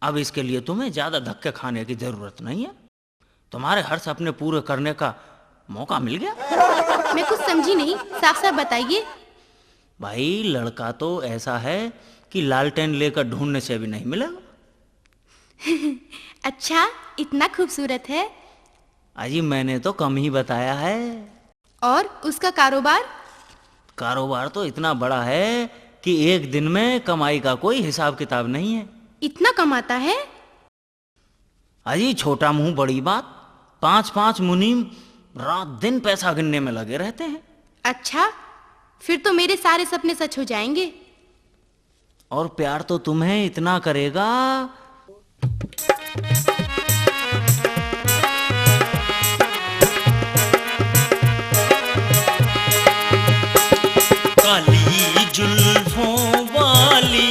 अब इसके लिए तुम्हें ज्यादा धक्के खाने की जरूरत नहीं है। तुम्हारे हर सपने पूरे करने का मौका मिल गया। मैं कुछ समझी नहीं, साफ साफ बताइए। भाई लड़का तो ऐसा है कि लालटेन लेकर ढूंढने से भी नहीं मिलेगा। अच्छा, इतना खूबसूरत है? अजी मैंने तो कम ही बताया है। और उसका कारोबार? कारोबार तो इतना बड़ा है कि एक दिन में कमाई का कोई हिसाब किताब नहीं है। इतना कमाता है? अजी छोटा मुंह बड़ी बात। 5-5 मुनीम रात दिन पैसा गिनने में लगे रहते हैं। अच्छा, फिर तो मेरे सारे सपने सच हो जाएंगे। और प्यार तो तुम्हें इतना करेगा। काली जुल्फों वाली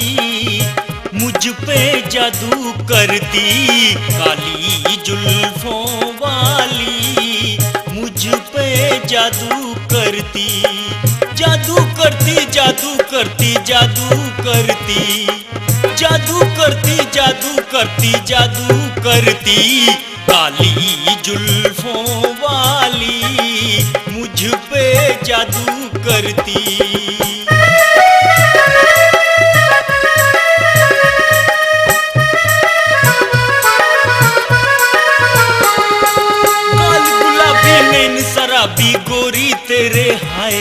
मुझ पे जादू करती, काली जुल्फों वाली मुझ पे जादू करती, जादू करती, जादू करती, जादू करती, जादू करती, जादू करती, जादू करती, काली जुल्फों वाली मुझ पे जादू करती। काल गुलाबी नैन शराबी गोरी तेरे हाय,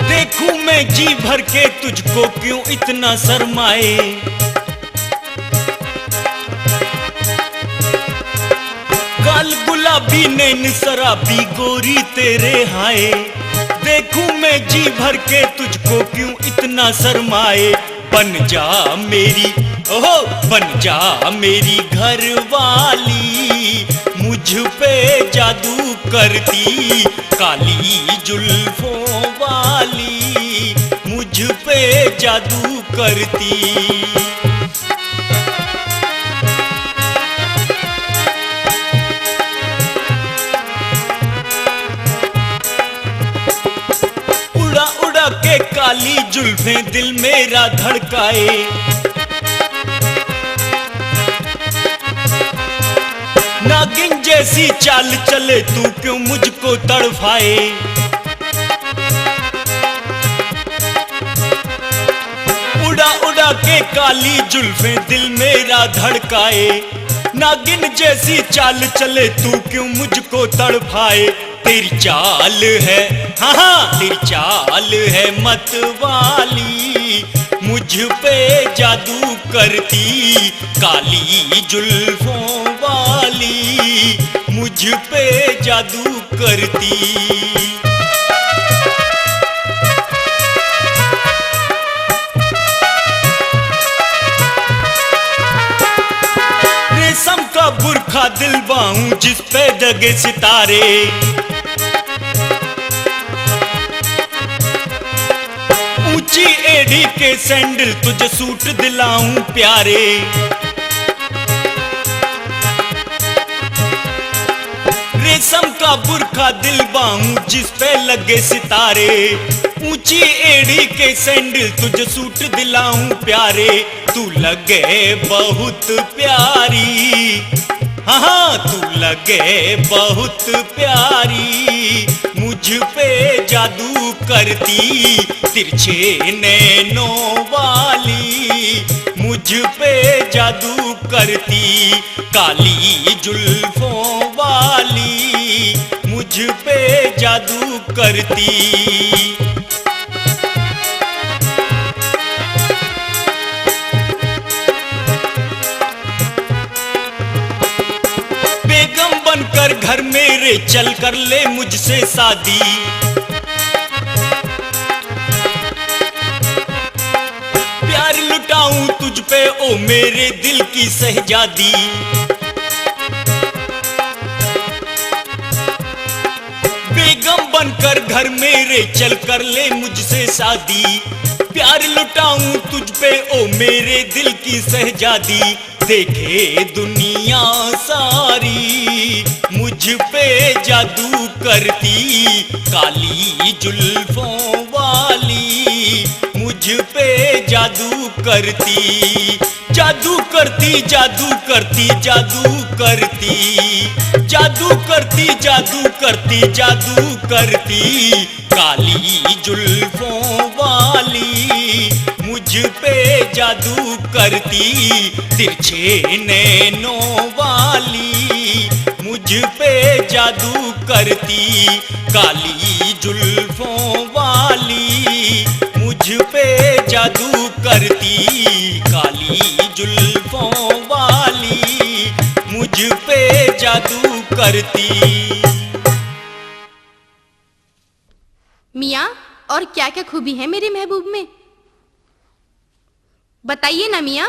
देखूं मैं जी भर के तुझको क्यों इतना शर्माए। काल गुलाबी नैन शराबी गोरी तेरे हाय, देखूं मैं जी भर के तुझको क्यों इतना शर्माए। बन जा मेरी, ओहो बन जा मेरी घर वाली मुझ पे जादू करती, काली जुल्फों वाली मुझ पे जादू करती। उड़ा उड़ा के काली जुल्फें दिल मेरा धड़काए, नागिन जैसी चाल चले तू क्यों मुझको तड़फाए। उड़ा उड़ा के काली जुल्फें दिल मेरा धड़काए, नागिन जैसी चाल चले तू क्यों मुझको तड़फाए। तेरी चाल है, हाँ हाँ तेरी चाल है मत वाली मुझ पे जादू करती, काली जुल्फों वाली मुझ पे जादू करती। रेशम का बुरखा दिलवाऊं जिस पे दगे सितारे, ऊंची एड़ी के सैंडल तुझे सूट दिलाऊं प्यारे। रेशम का बुरखा दिलवाऊं जिस पे लगे सितारे, ऊंची एड़ी के सैंडल तुझे सूट दिलाऊं प्यारे। तू लगे बहुत प्यारी, हाँ हाँ तू लगे बहुत प्यारी मुझ पे जादू करती, तिरछे नैनों वाली मुझ पे जादू करती, काली जुल्फों वाली मुझ पे जादू करती। बेगम बनकर घर मेरे चल कर ले मुझसे शादी, प्यार लुटाऊं तुझ पे ओ मेरे दिल की शहजादी। बेगम बनकर घर मेरे चल कर ले मुझसे शादी, प्यार लुटाऊं तुझ पे ओ मेरे दिल की शहजादी। देखे दुनिया सारी मुझ पे जादू करती, काली जुल्फों वाली मुझ पे जादू करती, जादू करती, जादू करती, जादू करती, जादू करती, जादू करती, जादू करती, काली जुल्फों वाली मुझ पे जादू करती, तिरछे नैनों वाली मुझ पे जादू करती, काली जुल्फों वाली मुझ पे जादू करती, काली जुल्फों वाली मुझ पे जादू करती। मियाँ, और क्या क्या खूबी है मेरे महबूब में? बताइए ना मियाँ,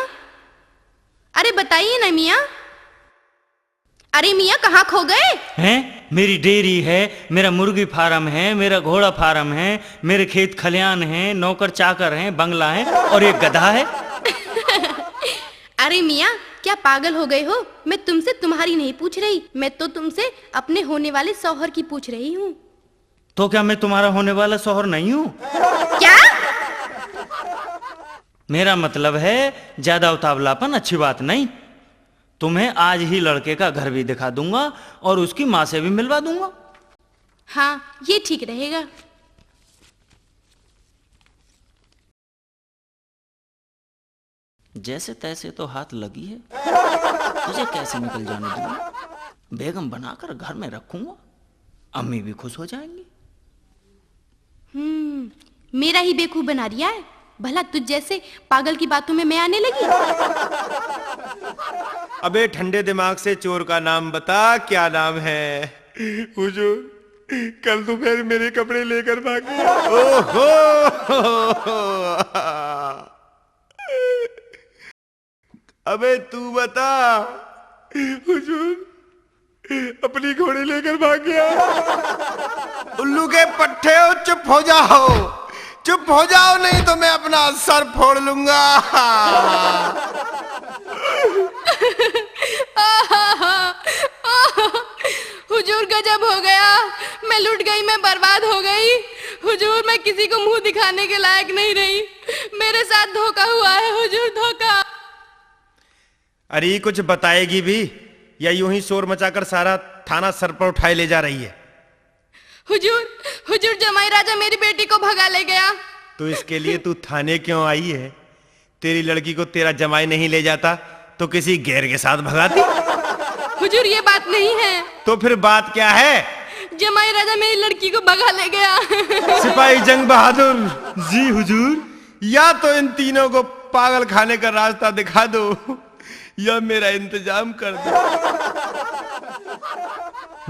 अरे बताइए ना मियाँ। अरे मियाँ, कहाँ खो गए हैं? मेरी डेयरी है, मेरा मुर्गी फार्म है, मेरा घोड़ा फार्म है, मेरे खेत खलियान हैं, नौकर चाकर हैं, बंगला है और एक गधा है। अरे मियाँ, क्या पागल हो गए हो? मैं तुमसे तुम्हारी नहीं पूछ रही, मैं तो तुमसे अपने होने वाले शौहर की पूछ रही हूँ। तो क्या मैं तुम्हारा होने वाला शौहर नहीं हूँ? क्या? मेरा मतलब है ज्यादा उतावलापन अच्छी बात नहीं। तुम्हें आज ही लड़के का घर भी दिखा दूंगा और उसकी माँ से भी मिलवा दूंगा। हाँ, ये ठीक रहेगा। जैसे तैसे तो हाथ लगी है, तुझे कैसे निकल जाने दूंगा। बेगम बनाकर घर में रखूंगा, अम्मी भी खुश हो जाएंगी। मेरा ही बेवकूफ बना रिया है। भला तुझ जैसे पागल की बातों में मैं आने लगी? अबे ठंडे दिमाग से चोर का नाम बता, क्या नाम है? हुजूर, कल दोपहर मेरे कपड़े लेकर भाग गया। ओहो! अबे तू बता। हुजूर, अपनी घोड़ी लेकर भाग गया। उल्लू के पट्टे हो, चुप हो जाओ, चुप हो जाओ, नहीं तो मैं अपना सर फोड़ लूंगा। हुजूर, गजब हो गया। मैं लुट गई, मैं बर्बाद हो गई। हुजूर, मैं किसी को मुंह दिखाने के लायक नहीं रही। मेरे साथ धोखा हुआ है हुजूर, धोखा। अरे कुछ बताएगी भी या यूं ही शोर मचाकर सारा थाना सर पर उठाए ले जा रही है? हुजूर, हुजूर, जमाई राजा मेरी बेटी को भगा ले गया। तो इसके लिए तू थाने क्यों आई है? तेरी लड़की को तेरा जमाई नहीं ले जाता तो किसी गैर के साथ भगाती। हुजूर, ये बात नहीं है। तो फिर बात क्या है? जमाई राजा मेरी लड़की को भगा ले गया। सिपाही जंग बहादुर। जी हुजूर। या तो इन तीनों को पागल खाने का रास्ता दिखा दो या मेरा इंतजाम कर दो।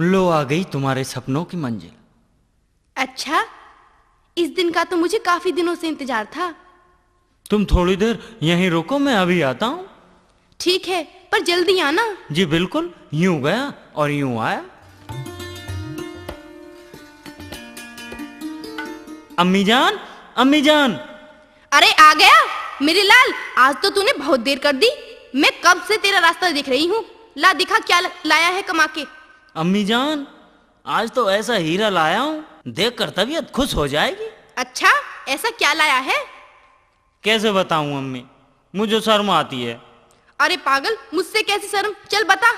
लो आ गई तुम्हारे सपनों की मंजिल। अच्छा, इस दिन का तो मुझे काफी दिनों से इंतजार था। तुम थोड़ी देर यहीं रुको, मैं अभी आता हूँ। ठीक है, पर जल्दी आना। जी बिल्कुल, यूं गया और यूं आया। अम्मी जान, अम्मी जान। अरे आ गया मेरे लाल, आज तो तूने बहुत देर कर दी। मैं कब से तेरा रास्ता देख रही हूँ। ला दिखा क्या लाया है कमा के। अम्मी जान, आज तो ऐसा हीरा लाया हूँ, देखकर तबीयत खुश हो जाएगी। अच्छा, ऐसा क्या लाया है? कैसे बताऊं अम्मी, मुझे शर्म आती है। अरे पागल, मुझसे कैसी शर्म, चल बता।